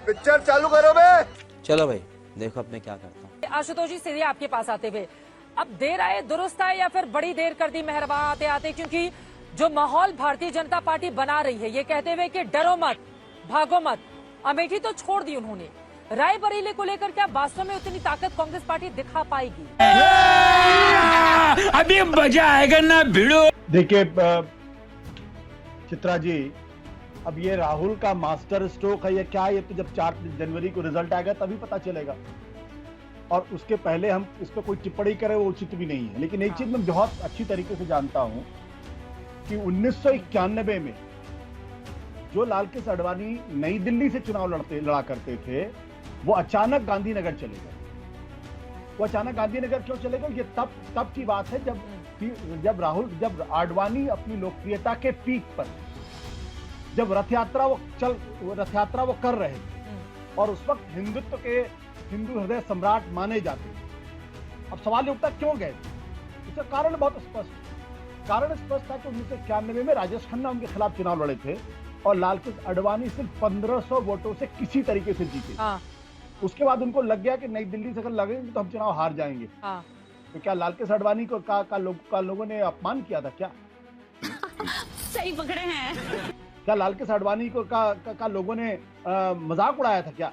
Picture चालू करो बे। चलो भाई देखो अब मैं क्या करता हूँ। आशुतोष जी सीधे आपके पास आते हुए, अब देर आए दुरुस्त आए या फिर बड़ी देर कर दी मेहरबान आते आते, क्योंकि जो माहौल भारतीय जनता पार्टी बना रही है ये कहते हुए कि डरो मत भागो मत, अमेठी तो छोड़ दी उन्होंने, रायबरेली को लेकर क्या वास्तव में उतनी ताकत कांग्रेस पार्टी दिखा पाएगी? अभी मजा आएगा ना भिड़ो। देखिए चित्रा जी, अब ये राहुल का मास्टर स्ट्रोक है या क्या, ये तो जब 4 जनवरी को रिजल्ट आएगा तभी पता चलेगा, और उसके पहले हम इस पर कोई टिप्पणी करें वो उचित भी नहीं है। लेकिन एक चीज मैं बहुत अच्छी तरीके से जानता हूं कि 1991 में जो लालकृष्ण आडवाणी नई दिल्ली से चुनाव लड़ा करते थे, वो अचानक गांधीनगर चले गए। वो अचानक गांधीनगर क्यों चले गए, ये तब की बात है जब आडवाणी अपनी लोकप्रियता के पीक पर, जब रथ यात्रा वो कर रहे थे और उस वक्त हिंदुत्व के हिंदू हृदय सम्राट माने जाते थे। अब सवाल ये उठता क्यों गए? इसका कारण बहुत स्पष्ट था कि 1991 में राजेश खन्ना उनके खिलाफ चुनाव लड़े थे और लालकृष्ण आडवाणी सिर्फ 1500 वोटों से किसी तरीके से जीते। उसके बाद उनको लग गया कि नई दिल्ली से अगर लगेंगे तो हम चुनाव हार जाएंगे। तो क्या लालकृष्ण आडवाणी को लोगों ने अपमान किया था क्या? सही पकड़े हैं। क्या लालकृष्ण आडवाणी को का लोगों ने मजाक उड़ाया था क्या?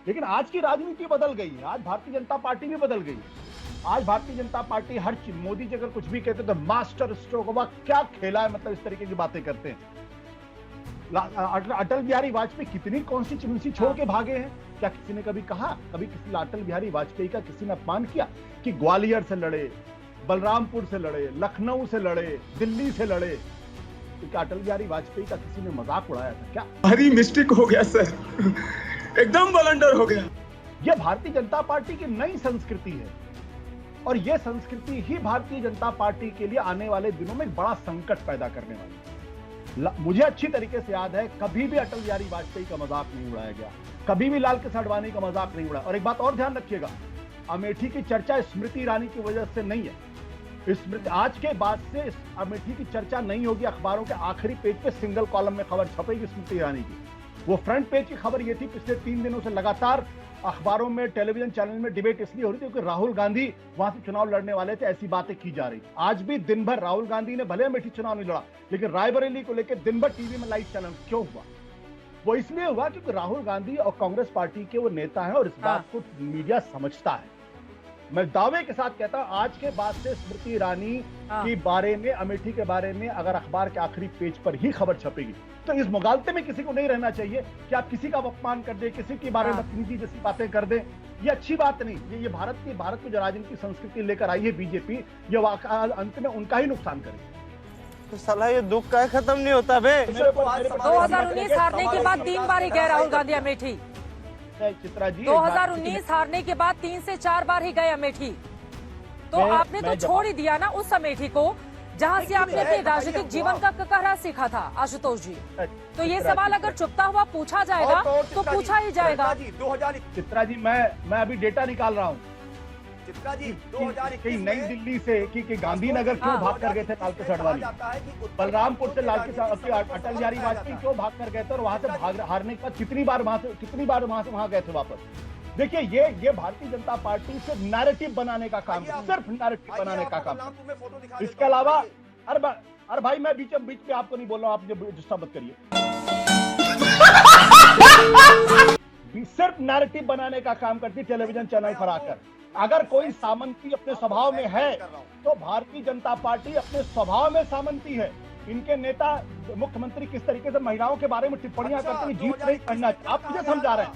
लेकिन आज की राजनीति बदल गई है, आज भारतीय जनता पार्टी भी बदल गई है। आज भारतीय जनता पार्टी हर चीज, मोदी जी अगर कुछ भी कहते तो मास्टर स्ट्रोक हुआ, क्या खेला है, मतलब इस तरीके की बातें करते हैं। अटल बिहारी वाजपेयी कितनी कॉन्स्टिट्यूएंसी छोड़ के भागे हैं? क्या किसी ने कभी कहा, कभी किसी अटल बिहारी वाजपेयी का किसी ने अपमान किया कि ग्वालियर से लड़े, बलरामपुर से लड़े, लखनऊ से लड़े, दिल्ली से लड़े? तो क्या अटल बिहारी वाजपेयी का किसी ने मजाक उड़ाया था क्या? भारी मिस्टेक हो गया सर, एकदम ब्लंडर हो गया। यह भारतीय जनता पार्टी की नई संस्कृति है और यह संस्कृति ही भारतीय जनता पार्टी के लिए आने वाले दिनों में एक बड़ा संकट पैदा करने वाली है। मुझे अच्छी तरीके से याद है, कभी भी अटल बिहारी वाजपेयी का मजाक नहीं उड़ाया गया, कभी भी लालकृष्ण आडवाणी का मजाक नहीं उड़ाया। और एक बात और ध्यान रखिएगा, अमेठी की चर्चा स्मृति ईरानी की वजह से नहीं है। स्मृति आज के बाद से अमेठी की चर्चा नहीं होगी। अखबारों के आखिरी पेज पे सिंगल कॉलम में खबर छपेगी स्मृति ईरानी की। वो फ्रंट पेज की खबर ये थी, पिछले 3 दिनों से लगातार अखबारों में, टेलीविजन चैनल में डिबेट इसलिए हो रही थी क्योंकि राहुल गांधी वहां से चुनाव लड़ने वाले थे, ऐसी बातें की जा रही। आज भी दिन भर राहुल गांधी ने भले अमेठी चुनाव नहीं लड़ा, लेकिन रायबरेली को लेकर दिन भर टीवी में लाइव चैनल क्यों हुआ? वो इसलिए हुआ क्योंकि राहुल गांधी और कांग्रेस पार्टी के वो नेता हैं और इस बात को मीडिया समझता है। मैं दावे के साथ कहता हूं, आज के बाद से स्मृति ईरानी के बारे में, अमेठी के बारे में अगर अखबार के आखिरी पेज पर ही खबर छपेगी तो इस मुगालते में किसी को नहीं रहना चाहिए कि आप किसी का अपमान कर दे, किसी के बारे में बदतमीजी जैसी बातें कर दे। ये अच्छी बात नहीं। ये भारत की जो राजनीति संस्कृति लेकर आई है बीजेपी, ये अंत में उनका ही नुकसान करेगी। तो साला ये दुख का खत्म नहीं होता बे। 2019 हारने के बाद 3 बार ही गए राहुल गांधी अमेठी। चित्रा जी 2019 हारने के बाद 3 से 4 बार ही गए अमेठी। तो आपने तो छोड़ ही दिया ना उस अमेठी को जहां से आपने अपने राजनीतिक जीवन का कहरा सीखा था। आशुतोष जी, तो ये सवाल अगर चुपता हुआ पूछा जाएगा तो पूछा ही जाएगा। चित्रा जी, मैं अभी डेटा निकाल रहा हूँ। चित्रा जी 2021 नई दिल्ली से कि गांधीनगर क्यों भाग कर गए थे लालकृष्ण आडवाणी, बलरामपुर से लालकृष्ण अटल बिहारी वाजपेयी क्यों भाग कर गए थे और वहां से हारने के बाद कितनी बार वहां गए थे वापस? देखिए, ये भारतीय जनता पार्टी सिर्फ नैरेटिव बनाने का काम, सिर्फ नैरेटिव बनाने का काम। इसके अलावा अरे भाई, मैं बीच में आपको नहीं बोल रहा हूँ, आप मुझे गुस्सा मत करिए। सिर्फ नैरेटिव बनाने का काम करती टेलीविजन चैनल पर आकर। अगर कोई सामंती अपने स्वभाव में है तो भारतीय जनता पार्टी अपने स्वभाव में सामंती है। इनके नेता मुख्यमंत्री किस तरीके से महिलाओं के बारे में टिप्पणियां करते हैं, जीत नहीं करना। आप मुझे समझा रहे हैं,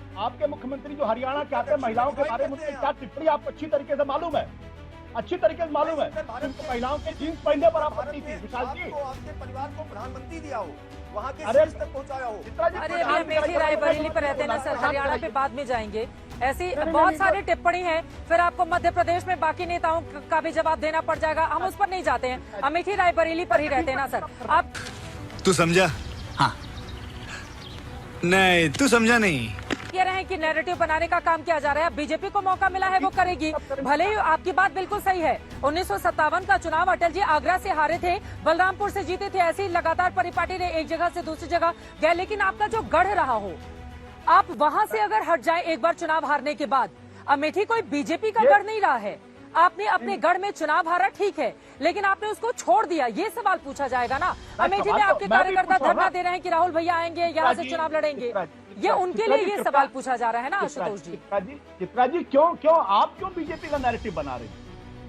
आपके मुख्यमंत्री जो हरियाणा के आते हैं, महिलाओं के बारे में उनकी क्या टिप्पणी आपको अच्छी तरीके से मालूम है। उनको महिलाओं के जीन्स पहनने पर आपत्ति थी। विशाल जी, आपके परिवार को प्रधानमंत्री दिया हो, वहाँ के अरे तक पहुँचाया हो। अरे अभी अमेठी रायबरेली पर रहते हैं ना सर, हरियाणा पे बाद में जाएंगे। ऐसी बहुत सारी टिप्पणी है, फिर आपको मध्य प्रदेश में बाकी नेताओं का भी जवाब देना पड़ जाएगा। हम उस पर नहीं जाते हैं, अमेठी रायबरेली पर ही रहते हैं ना सर। आप तू समझा? हाँ नहीं, तू समझा नहीं। कह रहे हैं कि नैरेटिव बनाने का काम किया जा रहा है। बीजेपी को मौका मिला है वो करेगी। भले ही आपकी बात बिल्कुल सही है, 1957 का चुनाव अटल जी आगरा से हारे थे, बलरामपुर से जीते थे, ऐसे ही लगातार परिपाटी ने एक जगह से दूसरी जगह गए। लेकिन आपका जो गढ़ रहा हो, आप वहां से अगर हट जाए एक बार चुनाव हारने के बाद, अमेठी कोई बीजेपी का गढ़ नहीं रहा है। आपने अपने गढ़ में चुनाव हारा ठीक है, लेकिन आपने उसको छोड़ दिया, ये सवाल पूछा जाएगा ना। अमेठी में आपके कार्यकर्ता धरना दे रहे हैं कि राहुल भैया आएंगे, यहाँ से चुनाव लड़ेंगे, ये उनके लिए ये सवाल पूछा जा रहा है ना आशुतोष जी। चित्रा जी क्यों आप क्यों बीजेपी का नैरेटिव बना रहे हैं?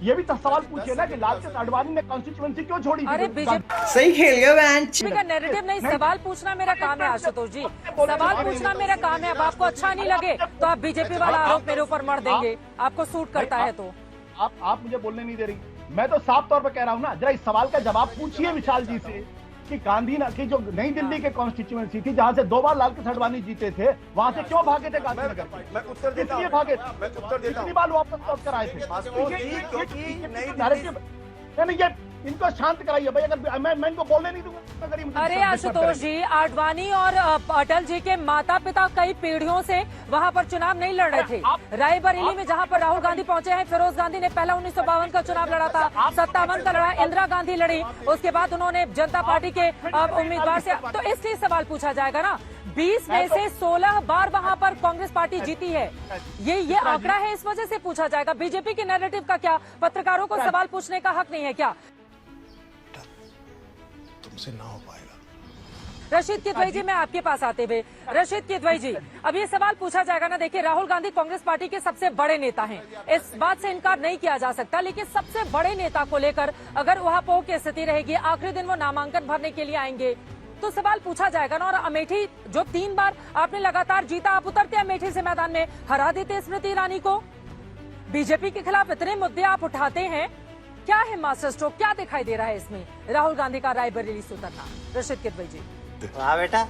ये भी तो सवाल पूछिए ना कि लालकृष्ण आडवाणी ने कॉन्स्टिट्यूएंसी क्यों छोड़ी? अरे बीजेपी सही खेल गया बेंच का नैरेटिव नहीं, सवाल पूछना मेरा काम है आशुतोष जी, सवाल पूछना मेरा काम है। अब आपको अच्छा नहीं लगे तो आप बीजेपी वाला आरोप मेरे ऊपर मर देंगे, आपको सूट करता है तो। आप मुझे बोलने नहीं दे रही। मैं तो साफ तौर पर कह रहा हूँ ना, जरा इस सवाल का जवाब पूछिए विशाल जी से कि गांधी की जो नई दिल्ली के कॉन्स्टिट्यूएंसी थी, जहां से 2 बार लालकृष्ण आडवाणी जीते थे, वहां से क्यों भागे थे गांधीनगर? मैं उत्तर देता हूं। भागे मैं उत्तर देता हूं। कितनी बार वापस लौट कर आए थे? नहीं, ये इनको शांत कराइए भाई। अगर मैं इनको बोलने नहीं दूंगा अगर ये मुझे अरे आशुतोष जी, आडवाणी और अटल जी के माता पिता कई पीढ़ियों से वहां पर चुनाव नहीं लड़ रहे थे। रायबरेली में जहां पर राहुल गांधी पहुंचे हैं, फिरोज गांधी ने पहला 1952 का चुनाव लड़ा था, 57 का लड़ा, इंदिरा गांधी लड़ी, उसके बाद उन्होंने जनता पार्टी के उम्मीदवार से। तो इसलिए सवाल पूछा जाएगा ना, 20 में से 16 बार वहां पर कांग्रेस पार्टी जीती है, ये आंकड़ा है, इस वजह से पूछा जाएगा। बीजेपी के नैरेटिव का क्या, पत्रकारों को सवाल पूछने का हक नहीं है क्या? तुमसे ना हो पाएगा। रशीद किदवई जी, मैं आपके पास आते हुए, रशीद किदवई जी, अब ये सवाल पूछा जाएगा ना। देखिए, राहुल गांधी कांग्रेस पार्टी के सबसे बड़े नेता हैं, इस बात से इनकार नहीं किया जा सकता, लेकिन सबसे बड़े नेता को लेकर अगर उहापोह की स्थिति रहेगी, आखिरी दिन वो नामांकन भरने के लिए आएंगे, तो सवाल पूछा जाएगा ना। और अमेठी जो 3 बार आपने लगातार जीता, आप उतरते अमेठी से मैदान में, हरा देते स्मृति ईरानी को। बीजेपी के खिलाफ इतने मुद्दे आप उठाते हैं, क्या है मास्टर स्ट्रोक, क्या दिखाई दे रहा है इसमें राहुल गांधी का रायबरेली से उतरना? रशीद किदवई जी। वाह बेटा,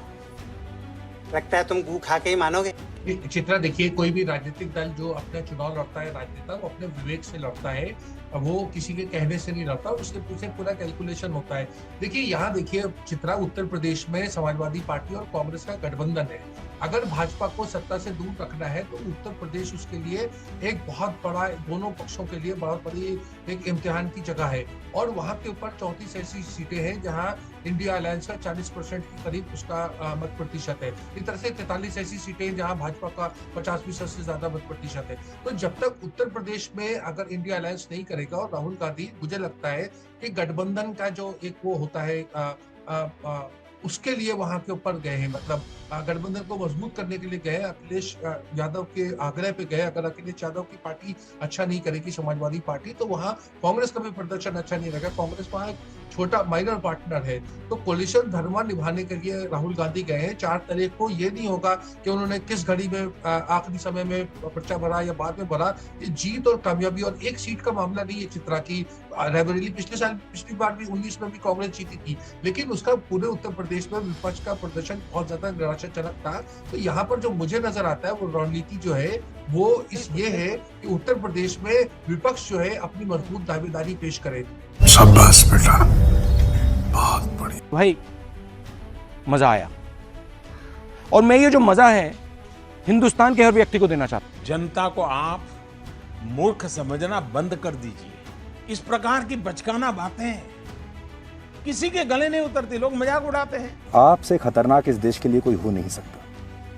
लगता है तुम गू खा के ही मानोगे। चित्रा, देखिए, कोई भी राजनीतिक दल जो अपना चुनाव लड़ता है, राजनेता, वो अपने विवेक से लड़ता है, वो किसी के कहने से नहीं लड़ता, उसके पीछे पूरा कैलकुलेशन होता है। देखिए, यहाँ देखिए चित्रा, उत्तर प्रदेश में समाजवादी पार्टी और कांग्रेस का गठबंधन है। अगर भाजपा को सत्ता से दूर रखना है तो उत्तर प्रदेश उसके लिए एक बहुत बड़ा, दोनों पक्षों के लिए बहुत बड़ी एक इम्तिहान की जगह है। और वहां के ऊपर 34 ऐसी सीटें हैं जहां इंडिया अलायंस का 40% के करीब उसका मत प्रतिशत है। इस तरह से 43 ऐसी सीटें जहां भाजपा का 50% से ज्यादा मत प्रतिशत है। तो जब तक उत्तर प्रदेश में अगर इंडिया अलायंस नहीं करेगा, और राहुल गांधी, मुझे लगता है कि गठबंधन का जो एक वो होता है उसके लिए वहां के ऊपर गए हैं, मतलब गठबंधन को मजबूत करने के लिए गए। अखिलेश यादव के आग्रह पे गए। अगर अखिलेश यादव की पार्टी अच्छा नहीं करेगी, समाजवादी पार्टी, तो वहां कांग्रेस का भी प्रदर्शन अच्छा नहीं रहेगा। कांग्रेस वहां एक छोटा माइनर पार्टनर है। तो कोलिशन धर्म निभाने के लिए राहुल गांधी गए हैं। 4 तारीख को ये नहीं होगा कि उन्होंने किस घड़ी में आखिरी समय में पर्चा भरा या बाद में भरा। ये जीत और कामयाबी और एक सीट का मामला नहीं है चित्रा की। रायबरेली पिछली बार भी 19 में भी कांग्रेस जीती थी, लेकिन उसका पूरे उत्तर प्रदेश में विपक्ष का प्रदर्शन बहुत ज्यादा निराशाजनक था। तो यहाँ पर जो मुझे नजर आता है वो रणनीति जो है वो ये है कि उत्तर प्रदेश में विपक्ष जो है अपनी मजबूत दावेदारी पेश करे। शाबाश बेटा, बहुत बढ़िया भाई, मजा आया। और मैं ये जो मजा है हिंदुस्तान के हर व्यक्ति को देना चाहता हूं। जनता को आप मूर्ख समझना बंद कर दीजिए। इस प्रकार की बचकाना बातें किसी के गले नहीं उतरती, लोग मजाक उड़ाते हैं। आपसे खतरनाक इस देश के लिए कोई हो नहीं सकता।